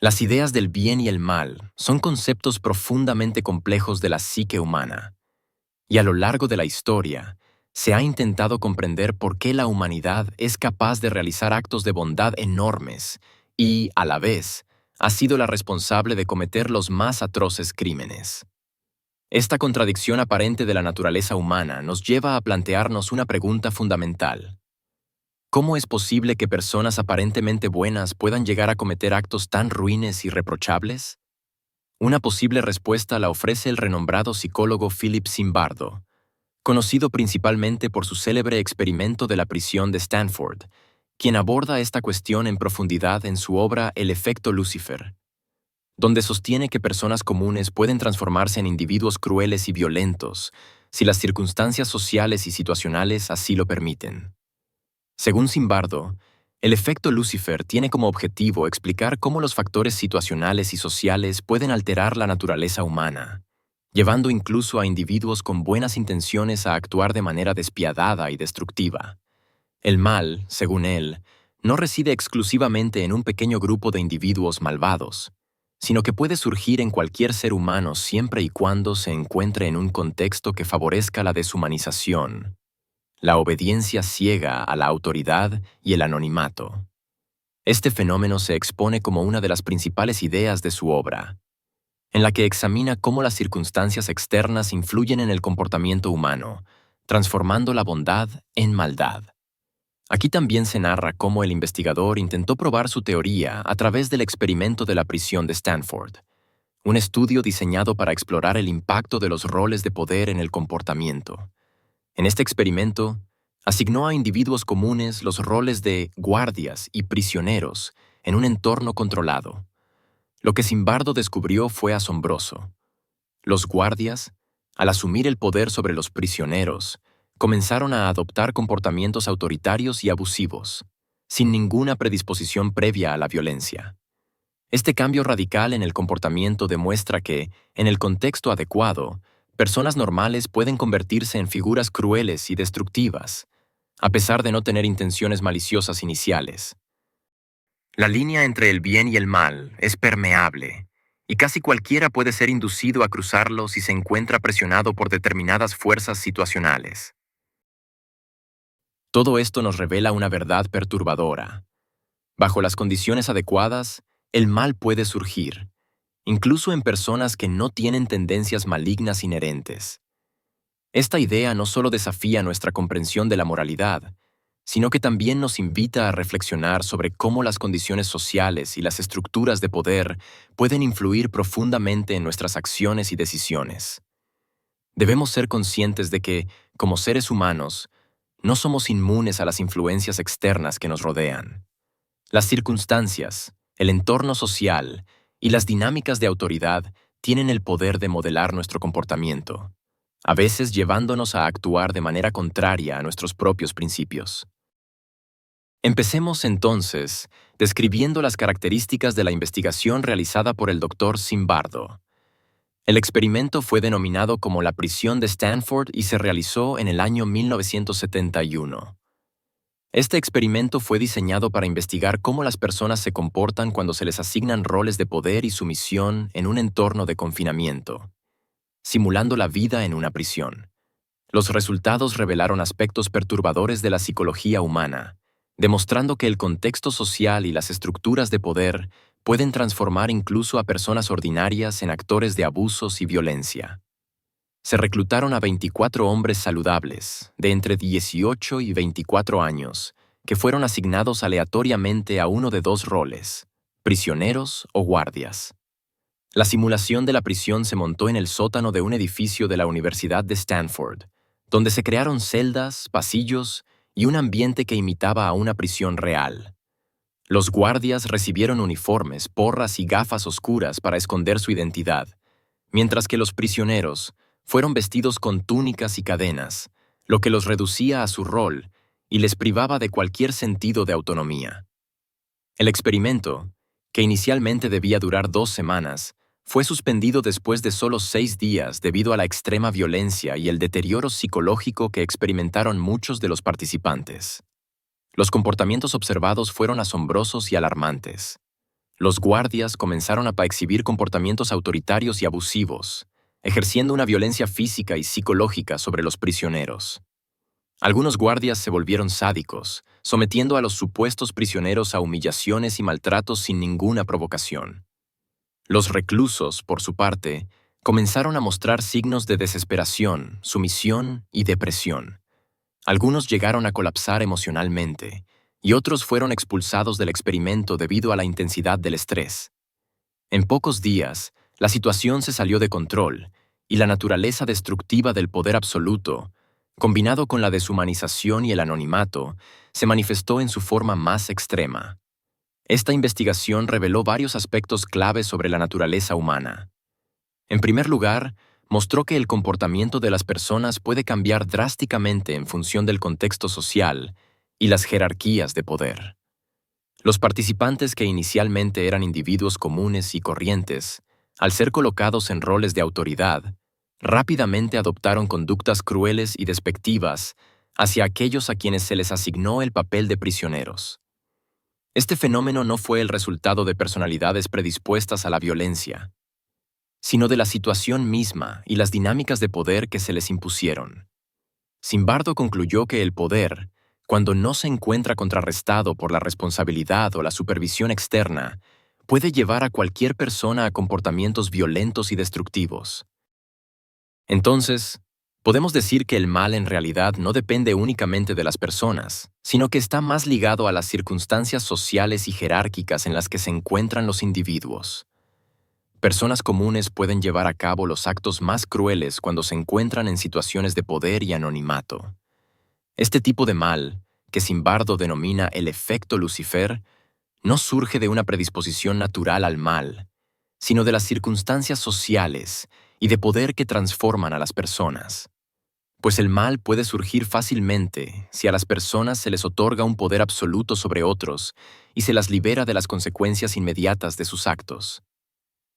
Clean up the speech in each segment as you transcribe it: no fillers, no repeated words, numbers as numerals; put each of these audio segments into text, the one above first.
Las ideas del bien y el mal son conceptos profundamente complejos de la psique humana, y a lo largo de la historia se ha intentado comprender por qué la humanidad es capaz de realizar actos de bondad enormes y, a la vez, ha sido la responsable de cometer los más atroces crímenes. Esta contradicción aparente de la naturaleza humana nos lleva a plantearnos una pregunta fundamental. ¿Cómo es posible que personas aparentemente buenas puedan llegar a cometer actos tan ruines y reprochables? Una posible respuesta la ofrece el renombrado psicólogo Philip Zimbardo, conocido principalmente por su célebre experimento de la prisión de Stanford, quien aborda esta cuestión en profundidad en su obra El efecto Lucifer, donde sostiene que personas comunes pueden transformarse en individuos crueles y violentos si las circunstancias sociales y situacionales así lo permiten. Según Zimbardo, el efecto Lucifer tiene como objetivo explicar cómo los factores situacionales y sociales pueden alterar la naturaleza humana, llevando incluso a individuos con buenas intenciones a actuar de manera despiadada y destructiva. El mal, según él, no reside exclusivamente en un pequeño grupo de individuos malvados, sino que puede surgir en cualquier ser humano siempre y cuando se encuentre en un contexto que favorezca la deshumanización, la obediencia ciega a la autoridad y el anonimato. Este fenómeno se expone como una de las principales ideas de su obra, en la que examina cómo las circunstancias externas influyen en el comportamiento humano, transformando la bondad en maldad. Aquí también se narra cómo el investigador intentó probar su teoría a través del experimento de la prisión de Stanford, un estudio diseñado para explorar el impacto de los roles de poder en el comportamiento. En este experimento, asignó a individuos comunes los roles de guardias y prisioneros en un entorno controlado. Lo que Zimbardo descubrió fue asombroso. Los guardias, al asumir el poder sobre los prisioneros, comenzaron a adoptar comportamientos autoritarios y abusivos, sin ninguna predisposición previa a la violencia. Este cambio radical en el comportamiento demuestra que, en el contexto adecuado, personas normales pueden convertirse en figuras crueles y destructivas, a pesar de no tener intenciones maliciosas iniciales. La línea entre el bien y el mal es permeable, y casi cualquiera puede ser inducido a cruzarlo si se encuentra presionado por determinadas fuerzas situacionales. Todo esto nos revela una verdad perturbadora. Bajo las condiciones adecuadas, el mal puede surgir, incluso en personas que no tienen tendencias malignas inherentes. Esta idea no solo desafía nuestra comprensión de la moralidad, sino que también nos invita a reflexionar sobre cómo las condiciones sociales y las estructuras de poder pueden influir profundamente en nuestras acciones y decisiones. Debemos ser conscientes de que, como seres humanos, no somos inmunes a las influencias externas que nos rodean. Las circunstancias, el entorno social y las dinámicas de autoridad tienen el poder de modelar nuestro comportamiento, a veces llevándonos a actuar de manera contraria a nuestros propios principios. Empecemos entonces describiendo las características de la investigación realizada por el Dr. Zimbardo. El experimento fue denominado como la prisión de Stanford y se realizó en el año 1971. Este experimento fue diseñado para investigar cómo las personas se comportan cuando se les asignan roles de poder y sumisión en un entorno de confinamiento, simulando la vida en una prisión. Los resultados revelaron aspectos perturbadores de la psicología humana, demostrando que el contexto social y las estructuras de poder pueden transformar incluso a personas ordinarias en actores de abusos y violencia. Se reclutaron a 24 hombres saludables, de entre 18 y 24 años, que fueron asignados aleatoriamente a uno de dos roles, prisioneros o guardias. La simulación de la prisión se montó en el sótano de un edificio de la Universidad de Stanford, donde se crearon celdas, pasillos y un ambiente que imitaba a una prisión real. Los guardias recibieron uniformes, porras y gafas oscuras para esconder su identidad, mientras que los prisioneros fueron vestidos con túnicas y cadenas, lo que los reducía a su rol y les privaba de cualquier sentido de autonomía. El experimento, que inicialmente debía durar 2 semanas, fue suspendido después de solo 6 días debido a la extrema violencia y el deterioro psicológico que experimentaron muchos de los participantes. Los comportamientos observados fueron asombrosos y alarmantes. Los guardias comenzaron a exhibir comportamientos autoritarios y abusivos, ejerciendo una violencia física y psicológica sobre los prisioneros. Algunos guardias se volvieron sádicos, sometiendo a los supuestos prisioneros a humillaciones y maltratos sin ninguna provocación. Los reclusos, por su parte, comenzaron a mostrar signos de desesperación, sumisión y depresión. Algunos llegaron a colapsar emocionalmente, y otros fueron expulsados del experimento debido a la intensidad del estrés. En pocos días, la situación se salió de control, y la naturaleza destructiva del poder absoluto, combinado con la deshumanización y el anonimato, se manifestó en su forma más extrema. Esta investigación reveló varios aspectos claves sobre la naturaleza humana. En primer lugar, mostró que el comportamiento de las personas puede cambiar drásticamente en función del contexto social y las jerarquías de poder. Los participantes, que inicialmente eran individuos comunes y corrientes, al ser colocados en roles de autoridad, rápidamente adoptaron conductas crueles y despectivas hacia aquellos a quienes se les asignó el papel de prisioneros. Este fenómeno no fue el resultado de personalidades predispuestas a la violencia, sino de la situación misma y las dinámicas de poder que se les impusieron. Zimbardo concluyó que el poder, cuando no se encuentra contrarrestado por la responsabilidad o la supervisión externa, puede llevar a cualquier persona a comportamientos violentos y destructivos. Entonces, podemos decir que el mal en realidad no depende únicamente de las personas, sino que está más ligado a las circunstancias sociales y jerárquicas en las que se encuentran los individuos. Personas comunes pueden llevar a cabo los actos más crueles cuando se encuentran en situaciones de poder y anonimato. Este tipo de mal, que Zimbardo denomina el efecto Lucifer, no surge de una predisposición natural al mal, sino de las circunstancias sociales y de poder que transforman a las personas. Pues el mal puede surgir fácilmente si a las personas se les otorga un poder absoluto sobre otros y se las libera de las consecuencias inmediatas de sus actos.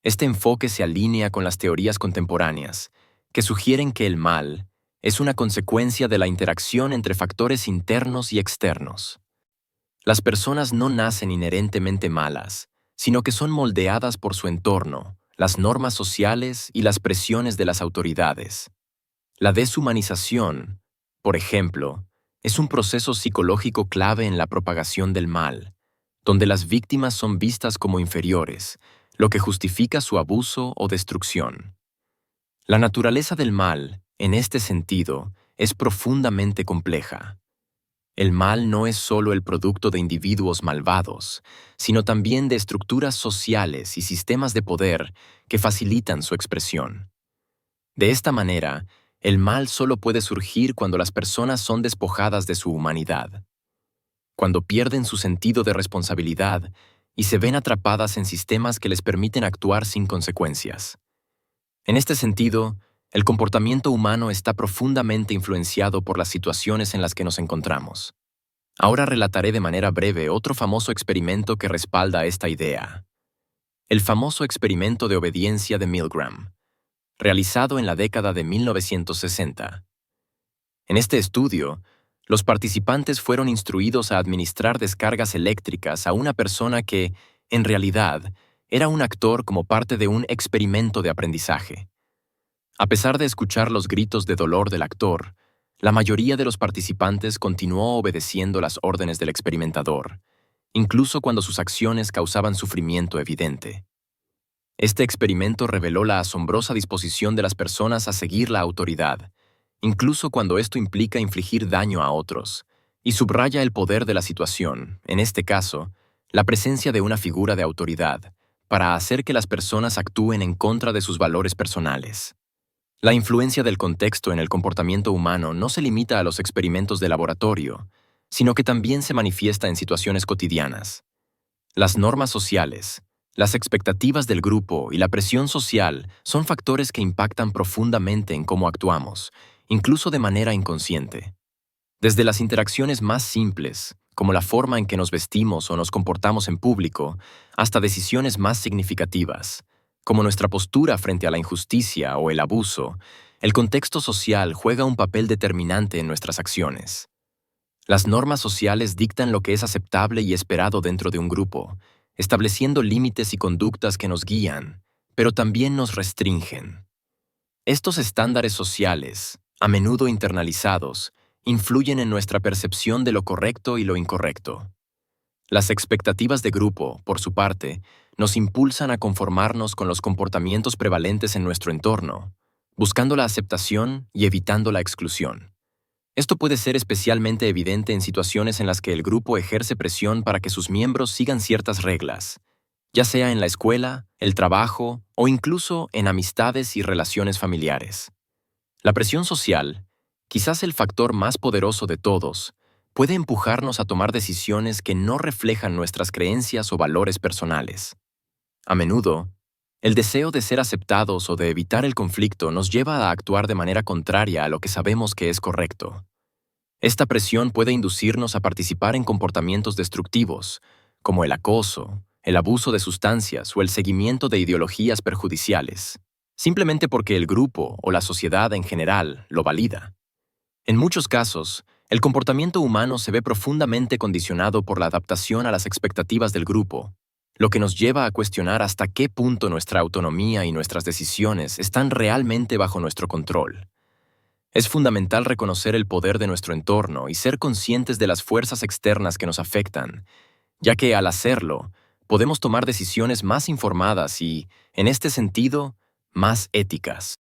Este enfoque se alinea con las teorías contemporáneas, que sugieren que el mal es una consecuencia de la interacción entre factores internos y externos. Las personas no nacen inherentemente malas, sino que son moldeadas por su entorno, las normas sociales y las presiones de las autoridades. La deshumanización, por ejemplo, es un proceso psicológico clave en la propagación del mal, donde las víctimas son vistas como inferiores, lo que justifica su abuso o destrucción. La naturaleza del mal, en este sentido, es profundamente compleja. El mal no es solo el producto de individuos malvados, sino también de estructuras sociales y sistemas de poder que facilitan su expresión. De esta manera, el mal solo puede surgir cuando las personas son despojadas de su humanidad, cuando pierden su sentido de responsabilidad y se ven atrapadas en sistemas que les permiten actuar sin consecuencias. En este sentido, el comportamiento humano está profundamente influenciado por las situaciones en las que nos encontramos. Ahora relataré de manera breve otro famoso experimento que respalda esta idea. El famoso experimento de obediencia de Milgram, realizado en la década de 1960. En este estudio, los participantes fueron instruidos a administrar descargas eléctricas a una persona que, en realidad, era un actor como parte de un experimento de aprendizaje. A pesar de escuchar los gritos de dolor del actor, la mayoría de los participantes continuó obedeciendo las órdenes del experimentador, incluso cuando sus acciones causaban sufrimiento evidente. Este experimento reveló la asombrosa disposición de las personas a seguir la autoridad, incluso cuando esto implica infligir daño a otros, y subraya el poder de la situación, en este caso, la presencia de una figura de autoridad, para hacer que las personas actúen en contra de sus valores personales. La influencia del contexto en el comportamiento humano no se limita a los experimentos de laboratorio, sino que también se manifiesta en situaciones cotidianas. Las normas sociales, las expectativas del grupo y la presión social son factores que impactan profundamente en cómo actuamos, incluso de manera inconsciente. Desde las interacciones más simples, como la forma en que nos vestimos o nos comportamos en público, hasta decisiones más significativas, como nuestra postura frente a la injusticia o el abuso, el contexto social juega un papel determinante en nuestras acciones. Las normas sociales dictan lo que es aceptable y esperado dentro de un grupo, estableciendo límites y conductas que nos guían, pero también nos restringen. Estos estándares sociales, a menudo internalizados, influyen en nuestra percepción de lo correcto y lo incorrecto. Las expectativas de grupo, por su parte, nos impulsan a conformarnos con los comportamientos prevalentes en nuestro entorno, buscando la aceptación y evitando la exclusión. Esto puede ser especialmente evidente en situaciones en las que el grupo ejerce presión para que sus miembros sigan ciertas reglas, ya sea en la escuela, el trabajo o incluso en amistades y relaciones familiares. La presión social, quizás el factor más poderoso de todos, puede empujarnos a tomar decisiones que no reflejan nuestras creencias o valores personales. A menudo, el deseo de ser aceptados o de evitar el conflicto nos lleva a actuar de manera contraria a lo que sabemos que es correcto. Esta presión puede inducirnos a participar en comportamientos destructivos, como el acoso, el abuso de sustancias o el seguimiento de ideologías perjudiciales, simplemente porque el grupo o la sociedad en general lo valida. En muchos casos, el comportamiento humano se ve profundamente condicionado por la adaptación a las expectativas del grupo, lo que nos lleva a cuestionar hasta qué punto nuestra autonomía y nuestras decisiones están realmente bajo nuestro control. Es fundamental reconocer el poder de nuestro entorno y ser conscientes de las fuerzas externas que nos afectan, ya que al hacerlo, podemos tomar decisiones más informadas y, en este sentido, más éticas.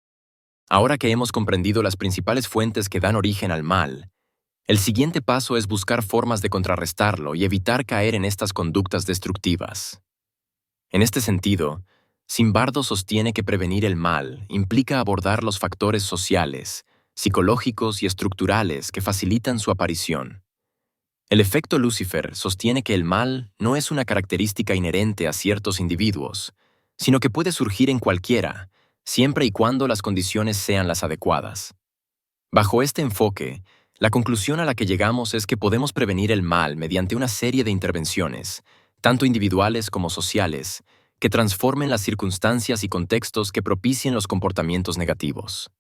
Ahora que hemos comprendido las principales fuentes que dan origen al mal, el siguiente paso es buscar formas de contrarrestarlo y evitar caer en estas conductas destructivas. En este sentido, Zimbardo sostiene que prevenir el mal implica abordar los factores sociales, psicológicos y estructurales que facilitan su aparición. El efecto Lucifer sostiene que el mal no es una característica inherente a ciertos individuos, sino que puede surgir en cualquiera, siempre y cuando las condiciones sean las adecuadas. Bajo este enfoque, la conclusión a la que llegamos es que podemos prevenir el mal mediante una serie de intervenciones, tanto individuales como sociales, que transformen las circunstancias y contextos que propicien los comportamientos negativos.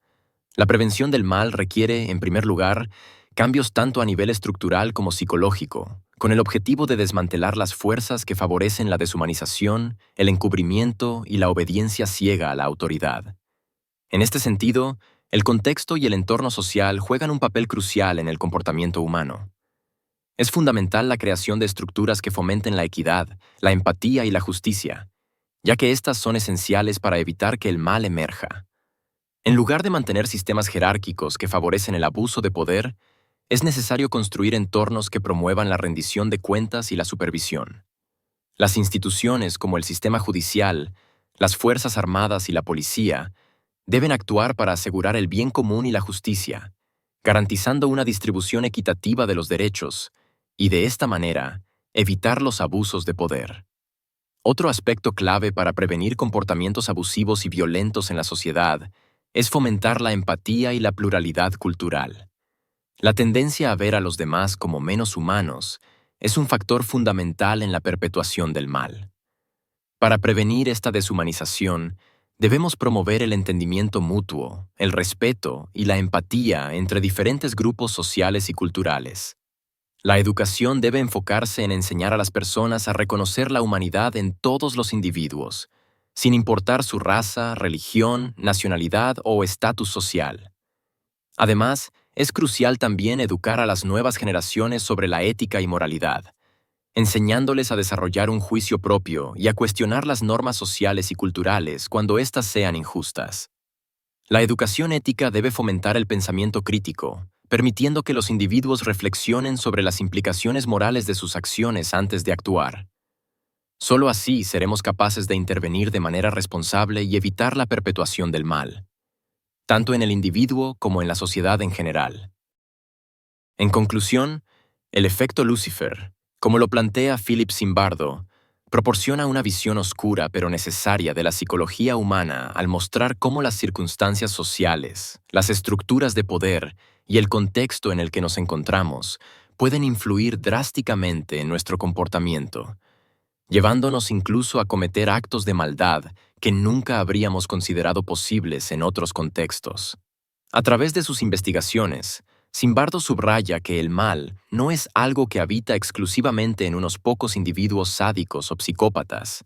La prevención del mal requiere, en primer lugar, cambios tanto a nivel estructural como psicológico, con el objetivo de desmantelar las fuerzas que favorecen la deshumanización, el encubrimiento y la obediencia ciega a la autoridad. En este sentido, el contexto y el entorno social juegan un papel crucial en el comportamiento humano. Es fundamental la creación de estructuras que fomenten la equidad, la empatía y la justicia, ya que éstas son esenciales para evitar que el mal emerja. En lugar de mantener sistemas jerárquicos que favorecen el abuso de poder, es necesario construir entornos que promuevan la rendición de cuentas y la supervisión. Las instituciones como el sistema judicial, las Fuerzas Armadas y la policía deben actuar para asegurar el bien común y la justicia, garantizando una distribución equitativa de los derechos y, de esta manera, evitar los abusos de poder. Otro aspecto clave para prevenir comportamientos abusivos y violentos en la sociedad es fomentar la empatía y la pluralidad cultural. La tendencia a ver a los demás como menos humanos es un factor fundamental en la perpetuación del mal. Para prevenir esta deshumanización, debemos promover el entendimiento mutuo, el respeto y la empatía entre diferentes grupos sociales y culturales. La educación debe enfocarse en enseñar a las personas a reconocer la humanidad en todos los individuos, sin importar su raza, religión, nacionalidad o estatus social. Además, es crucial también educar a las nuevas generaciones sobre la ética y moralidad, enseñándoles a desarrollar un juicio propio y a cuestionar las normas sociales y culturales cuando éstas sean injustas. La educación ética debe fomentar el pensamiento crítico, permitiendo que los individuos reflexionen sobre las implicaciones morales de sus acciones antes de actuar. Solo así seremos capaces de intervenir de manera responsable y evitar la perpetuación del mal, tanto en el individuo como en la sociedad en general. En conclusión, el efecto Lucifer, como lo plantea Philip Zimbardo, proporciona una visión oscura pero necesaria de la psicología humana al mostrar cómo las circunstancias sociales, las estructuras de poder y el contexto en el que nos encontramos pueden influir drásticamente en nuestro comportamiento, llevándonos incluso a cometer actos de maldad que nunca habríamos considerado posibles en otros contextos. A través de sus investigaciones, Zimbardo subraya que el mal no es algo que habita exclusivamente en unos pocos individuos sádicos o psicópatas,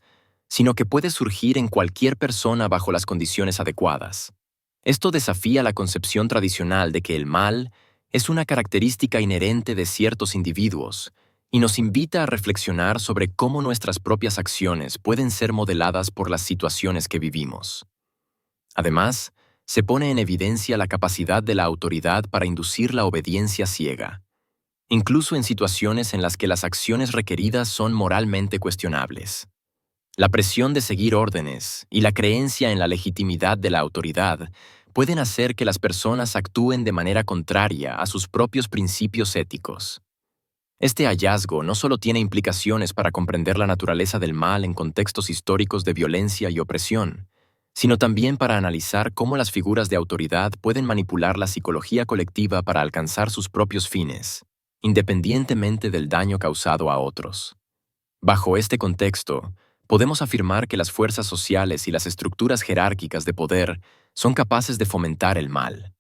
sino que puede surgir en cualquier persona bajo las condiciones adecuadas. Esto desafía la concepción tradicional de que el mal es una característica inherente de ciertos individuos y nos invita a reflexionar sobre cómo nuestras propias acciones pueden ser modeladas por las situaciones que vivimos. Además, se pone en evidencia la capacidad de la autoridad para inducir la obediencia ciega, incluso en situaciones en las que las acciones requeridas son moralmente cuestionables. La presión de seguir órdenes y la creencia en la legitimidad de la autoridad pueden hacer que las personas actúen de manera contraria a sus propios principios éticos. Este hallazgo no solo tiene implicaciones para comprender la naturaleza del mal en contextos históricos de violencia y opresión, sino también para analizar cómo las figuras de autoridad pueden manipular la psicología colectiva para alcanzar sus propios fines, independientemente del daño causado a otros. Bajo este contexto, podemos afirmar que las fuerzas sociales y las estructuras jerárquicas de poder son capaces de fomentar el mal.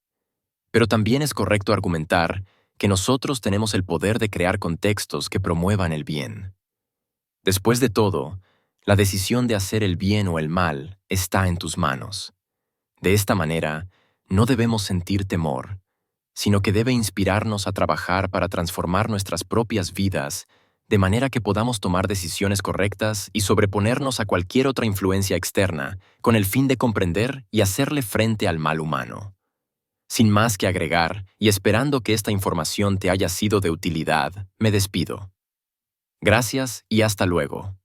Pero también es correcto argumentar que nosotros tenemos el poder de crear contextos que promuevan el bien. Después de todo, la decisión de hacer el bien o el mal está en tus manos. De esta manera, no debemos sentir temor, sino que debe inspirarnos a trabajar para transformar nuestras propias vidas de manera que podamos tomar decisiones correctas y sobreponernos a cualquier otra influencia externa con el fin de comprender y hacerle frente al mal humano. Sin más que agregar, y esperando que esta información te haya sido de utilidad, me despido. Gracias y hasta luego.